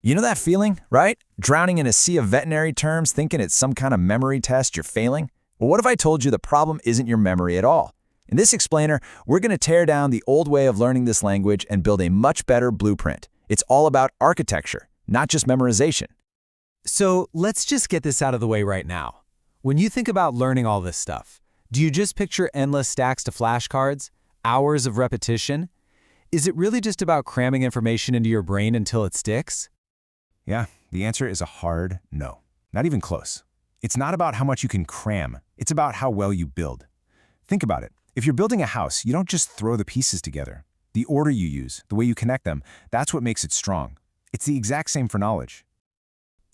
You know that feeling, right? Drowning in a sea of veterinary terms thinking it's some kind of memory test you're failing? Well, what if I told you the problem isn't your memory at all? In this explainer, we're going to tear down the old way of learning this language and build a much better blueprint. It's all about architecture, not just memorization. So let's just get this out of the way right now. When you think about learning all this stuff, do you just picture endless stacks to flashcards, hours of repetition? Is it really just about cramming information into your brain until it sticks? Yeah, the answer is a hard no. Not even close. It's not about how much you can cram. It's about how well you build. Think about it. If you're building a house, you don't just throw the pieces together. The order you use, the way you connect them, that's what makes it strong. It's the exact same for knowledge.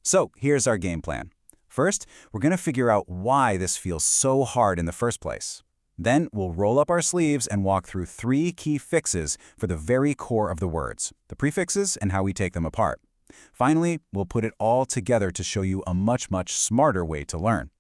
So here's our game plan. First, we're going to figure out why this feels so hard in the first place. Then we'll roll up our sleeves and walk through 3 key fixes for the very core of the words, the prefixes and how we take them apart. Finally, we'll put it all together to show you a much smarter way to learn.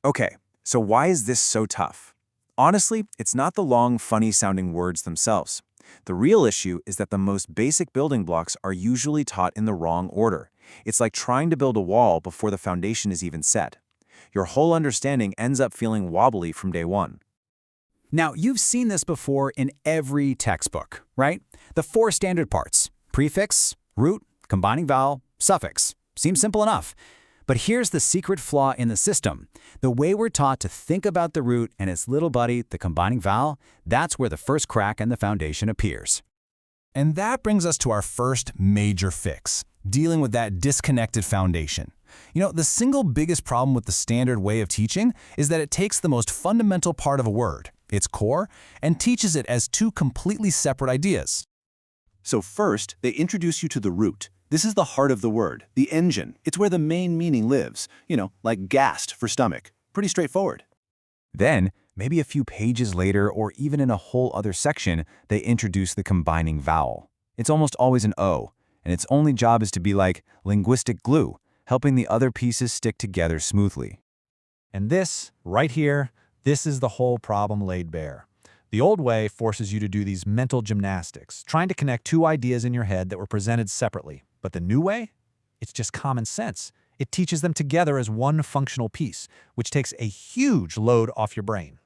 Okay, so why is this so tough? Honestly, it's not the long, funny-sounding words themselves. The real issue is that the most basic building blocks are usually taught in the wrong order. It's like trying to build a wall before the foundation is even set. Your whole understanding ends up feeling wobbly from day one. Now, you've seen this before in every textbook, right? The 4 standard parts: prefix, root, combining vowel, suffix. Seems simple enough. But here's the secret flaw in the system. The way we're taught to think about the root and its little buddy, the combining vowel, that's where the first crack in the foundation appears. And that brings us to our first major fix, dealing with that disconnected foundation. You know, the single biggest problem with the standard way of teaching is that it takes the most fundamental part of a word, its core, and teaches it as 2 completely separate ideas. So first, they introduce you to the root. This is the heart of the word, the engine. It's where the main meaning lives. Like gast for stomach. Pretty straightforward. Then, maybe a few pages later or even in a whole other section, they introduce the combining vowel. It's almost always an O, and its only job is to be like linguistic glue, helping the other pieces stick together smoothly. And this, right here, this is the whole problem laid bare. The old way forces you to do these mental gymnastics, trying to connect 2 ideas in your head that were presented separately. But the new way? It's just common sense. It teaches them together as one functional piece, which takes a huge load off your brain.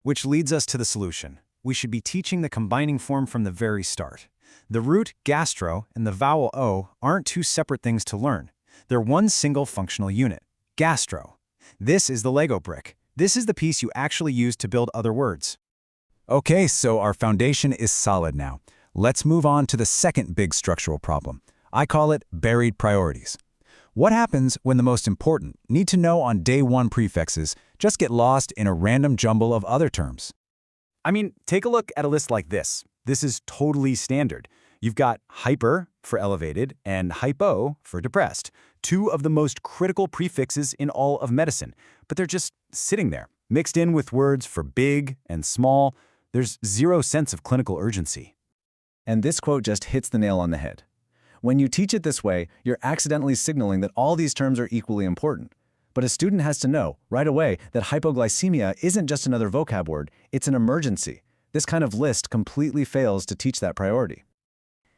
Which leads us to the solution. We should be teaching the combining form from the very start. The root, gastro, and the vowel O aren't 2 separate things to learn. They're one single functional unit, gastro. This is the Lego brick. This is the piece you actually use to build other words. Okay, so our foundation is solid now. Let's move on to the second big structural problem. I call it buried priorities. What happens when the most important, need-to-know on day 1 prefixes just get lost in a random jumble of other terms? I mean, take a look at a list like this. This is totally standard. You've got hyper for elevated and hypo for depressed, 2 of the most critical prefixes in all of medicine, but they're just sitting there, mixed in with words for big and small. There's 0 sense of clinical urgency. And this quote just hits the nail on the head. When you teach it this way, you're accidentally signaling that all these terms are equally important. But a student has to know right away that hypoglycemia isn't just another vocab word, it's an emergency. This kind of list completely fails to teach that priority.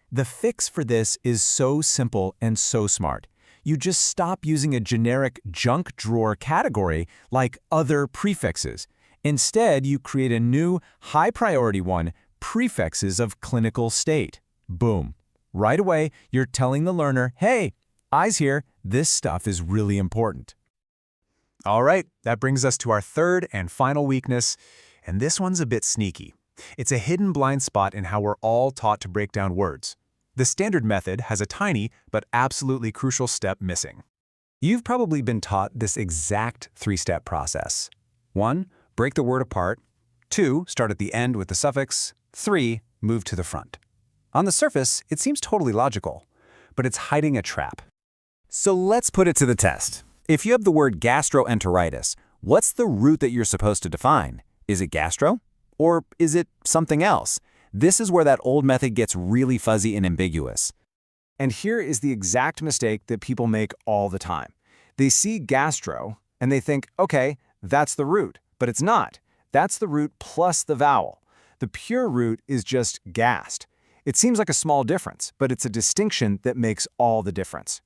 The fix for this is so simple and so smart. You just stop using a generic junk drawer category like other prefixes. Instead, you create a new, high-priority one, prefixes of clinical state. Boom. Right away, you're telling the learner, hey, eyes here, this stuff is really important. All right, that brings us to our third and final weakness, and this one's a bit sneaky. It's a hidden blind spot in how we're all taught to break down words. The standard method has a tiny but absolutely crucial step missing. You've probably been taught this exact 3-step process. 1. Break the word apart. 2. Start at the end with the suffix. 3. Move to the front. On the surface, it seems totally logical, but it's hiding a trap. So let's put it to the test. If you have the word gastroenteritis, what's the root that you're supposed to define? Is it gastro? Or is it something else? This is where that old method gets really fuzzy and ambiguous. And here is the exact mistake that people make all the time. They see gastro, and they think, okay, that's the root. But it's not. That's the root plus the vowel. The pure root is just gast. It seems like a small difference, but it's a distinction that makes all the difference.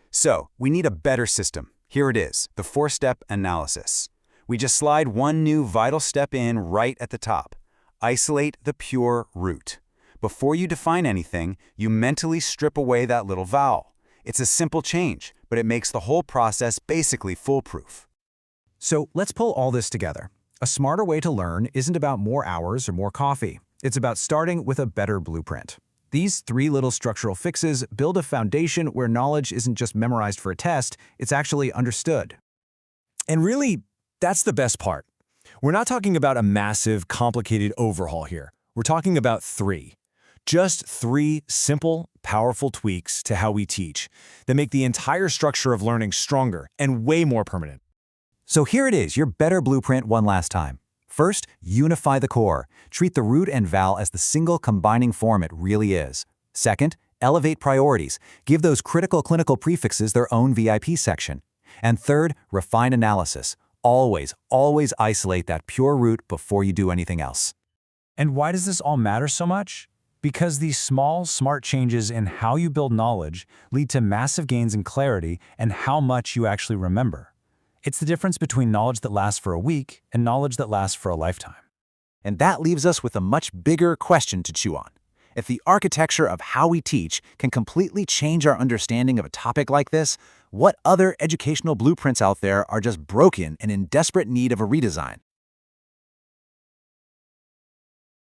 So, we need a better system. Here it is, the 4-step analysis. We just slide one new vital step in right at the top. Isolate the pure root. Before you define anything, you mentally strip away that little vowel. It's a simple change, but it makes the whole process basically foolproof. So let's pull all this together. A smarter way to learn isn't about more hours or more coffee. It's about starting with a better blueprint. These 3 little structural fixes build a foundation where knowledge isn't just memorized for a test, it's actually understood. And really, that's the best part. We're not talking about a massive, complicated overhaul here. We're talking about 3. Just 3 simple, powerful tweaks to how we teach that make the entire structure of learning stronger and way more permanent. So here it is, your better blueprint one last time. First, unify the core. Treat the root and vowel as the single combining form it really is. Second, elevate priorities. Give those critical clinical prefixes their own VIP section. And third, refine analysis. Always, always isolate that pure root before you do anything else. And why does this all matter so much? Because these small, smart changes in how you build knowledge lead to massive gains in clarity and how much you actually remember. It's the difference between knowledge that lasts for a week and knowledge that lasts for a lifetime. And that leaves us with a much bigger question to chew on. If the architecture of how we teach can completely change our understanding of a topic like this, what other educational blueprints out there are just broken and in desperate need of a redesign?